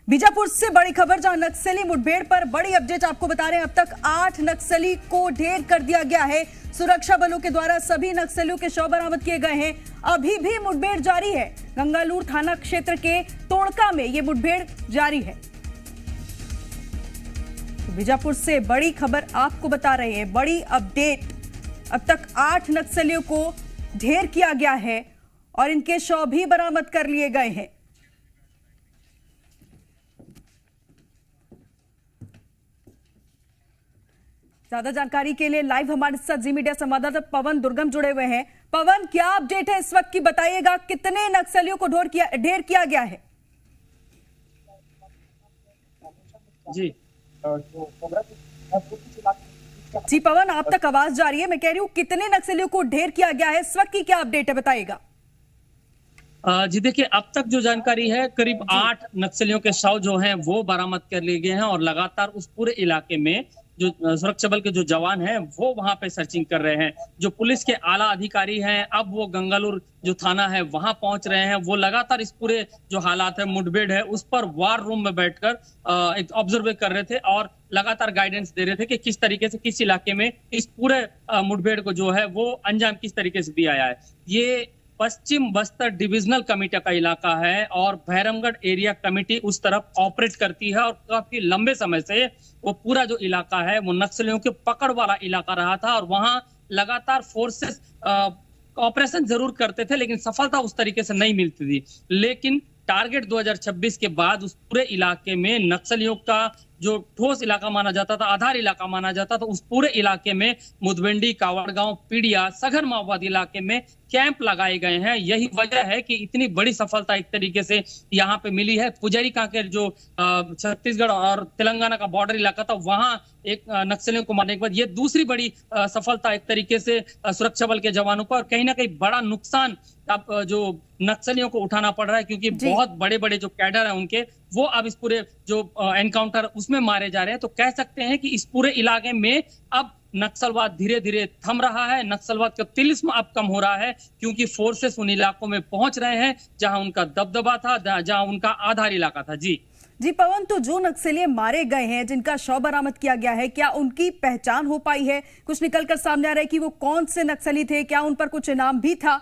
बीजापुर से बड़ी खबर, जहां नक्सली मुठभेड़ पर बड़ी अपडेट आपको बता रहे हैं। अब तक 8 नक्सली को ढेर कर दिया गया है। सुरक्षा बलों के द्वारा सभी नक्सलियों के शव बरामद किए गए हैं। अभी भी मुठभेड़ जारी है। गंगालूर थाना क्षेत्र के तोड़का में ये मुठभेड़ जारी है। बीजापुर से बड़ी खबर आपको बता रहे हैं, बड़ी अपडेट। अब तक 8 नक्सलियों को ढेर किया गया है और इनके शव भी बरामद कर लिए गए हैं। ज्यादा जानकारी के लिए लाइव हमारे साथ जी मीडिया संवाददाता पवन दुर्गम जुड़े हुए हैं। पवन, क्या अपडेट है इस वक्त की, बताइएगा कितने नक्सलियों को ढेर किया गया है? जी पवन, आप तक आवाज जा रही है। मैं कह रही हूँ कितने नक्सलियों को ढेर किया गया है, इस वक्त की क्या अपडेट है, बताइएगा। जी देखिए, अब तक जो जानकारी है करीब 8 नक्सलियों के शव जो हैं वो बरामद कर लिए गए हैं और लगातार उस पूरे इलाके में जो सुरक्षा बल के जो जवान हैं वो वहां पे सर्चिंग कर रहे हैं। जो पुलिस के आला अधिकारी हैं अब वो गंगालूर जो थाना है वहां पहुंच रहे हैं। वो लगातार इस पूरे जो हालात है, मुठभेड़ है, उस पर वार रूम में बैठकर एक ऑब्जर्व कर रहे थे और लगातार गाइडेंस दे रहे थे कि किस तरीके से किस इलाके में इस पूरे मुठभेड़ को जो है वो अंजाम किस तरीके से दिया है। ये पश्चिम बस्तर डिविजनल कमेटी का इलाका है और भैरमगढ़ एरिया कमेटी उस तरफ ऑपरेट करती है और काफी लंबे समय से वो पूरा जो इलाका है वो नक्सलियों के पकड़ वाला इलाका रहा था और वहां लगातार फोर्सेस ऑपरेशन जरूर करते थे लेकिन सफलता उस तरीके से नहीं मिलती थी। लेकिन टारगेट 2026 के बाद उस पूरे इलाके में नक्सलियों का जो ठोस इलाका माना जाता था, आधार इलाका माना जाता था, उस पूरे इलाके में मुदबेंडी, कावड़गांव, पीडिया, सघन माओवादी इलाके में कैंप लगाए गए हैं। यही वजह है कि इतनी बड़ी सफलता एक तरीके से यहाँ पे मिली है। पुजारी कांकेर जो छत्तीसगढ़ और तेलंगाना का बॉर्डर इलाका था, वहां एक नक्सलियों को मारने के बाद ये दूसरी बड़ी सफलता एक तरीके से सुरक्षा बल के जवानों को, और कहीं ना कहीं बड़ा नुकसान अब जो नक्सलियों को उठाना पड़ रहा है क्योंकि बहुत बड़े बड़े जो कैडर है उनके वो अब इस पूरे जो एनकाउंटर उसमें मारे जा रहे हैं। तो कह सकते हैं कि इस पूरे इलाके में अब नक्सलवाद धीरे धीरे थम रहा है। नक्सलवाद का तिलिस्म अब कम हो रहा है क्योंकि फोर्सेस उन इलाकों में पहुंच रहे हैं जहां उनका दबदबा था, जहां उनका आधार इलाका था। जी पवन, तो जो नक्सली मारे गए हैं, जिनका शव बरामद किया गया है, क्या उनकी पहचान हो पाई है? कुछ निकलकर सामने आ रहा है कि वो कौन से नक्सली थे? क्या उन पर कुछ इनाम भी था?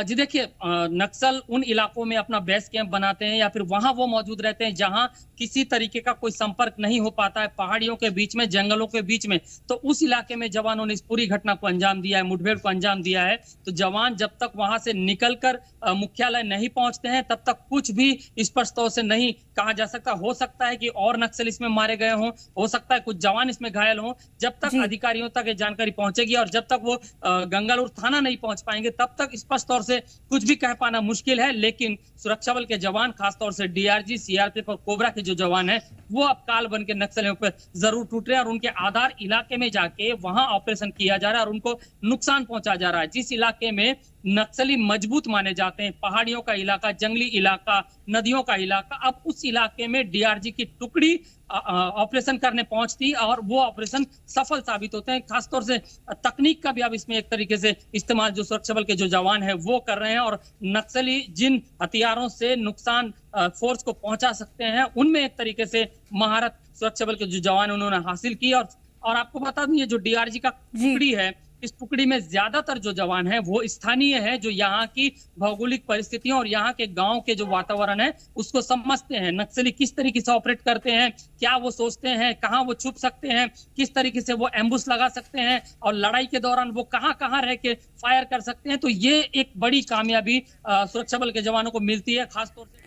जी देखिए, नक्सल उन इलाकों में अपना बेस कैंप बनाते हैं या फिर वहां वो मौजूद रहते हैं जहां किसी तरीके का कोई संपर्क नहीं हो पाता है, पहाड़ियों के बीच में, जंगलों के बीच में। तो उस इलाके में जवानों ने इस पूरी घटना को अंजाम दिया है, मुठभेड़ को अंजाम दिया है। तो जवान जब तक वहां से निकलकर मुख्यालय नहीं पहुंचते हैं तब तक कुछ भी स्पष्ट तौर से नहीं कहा जा सकता। हो सकता है कि और नक्सल इसमें मारे गए हों, हो सकता है कुछ जवान इसमें घायल हों। जब तक अधिकारियों तक ये जानकारी पहुंचेगी और जब तक वो गंगालूर थाना नहीं पहुंच पाएंगे तब तक स्पष्ट तौर से कुछ भी कह पाना मुश्किल है। लेकिन सुरक्षा बल के जवान, खासतौर से डीआरजी, सीआरपीएफ और कोबरा के जो जवान हैं वो अब काल बन के नक्सलियों पर जरूर टूट रहे हैं और उनके आधार इलाके में जाके वहां ऑपरेशन किया जा रहा है और उनको नुकसान पहुंचा जा रहा है। जिस इलाके में नक्सली मजबूत माने जाते हैं, पहाड़ियों का इलाका, जंगली इलाका, नदियों का इलाका, अब उस इलाके में डीआरजी की टुकड़ी ऑपरेशन करने पहुंचती और वो ऑपरेशन सफल साबित होते हैं। खासतौर से तकनीक का भी अब इसमें एक तरीके से इस्तेमाल जो सुरक्षा बल के जो जवान है वो कर रहे हैं और नक्सली जिन हथियारों से नुकसान फोर्स को पहुंचा सकते हैं उनमें एक तरीके से महारत सुरक्षा बल के जो जवान उन्होंने हासिल की। और आपको बता दूं, ये जो डीआरजी का टुकड़ी है, इस टुकड़ी में ज्यादातर जो जवान हैं वो स्थानीय है, जो यहाँ की भौगोलिक परिस्थितियों और यहाँ के गांव के जो वातावरण है उसको समझते हैं। नक्सली किस तरीके से ऑपरेट करते हैं, क्या वो सोचते हैं, कहाँ वो छुप सकते हैं, किस तरीके से वो एम्बुश लगा सकते हैं और लड़ाई के दौरान वो कहाँ कहाँ रह के फायर कर सकते हैं। तो ये एक बड़ी कामयाबी सुरक्षा बल के जवानों को मिलती है, खासतौर से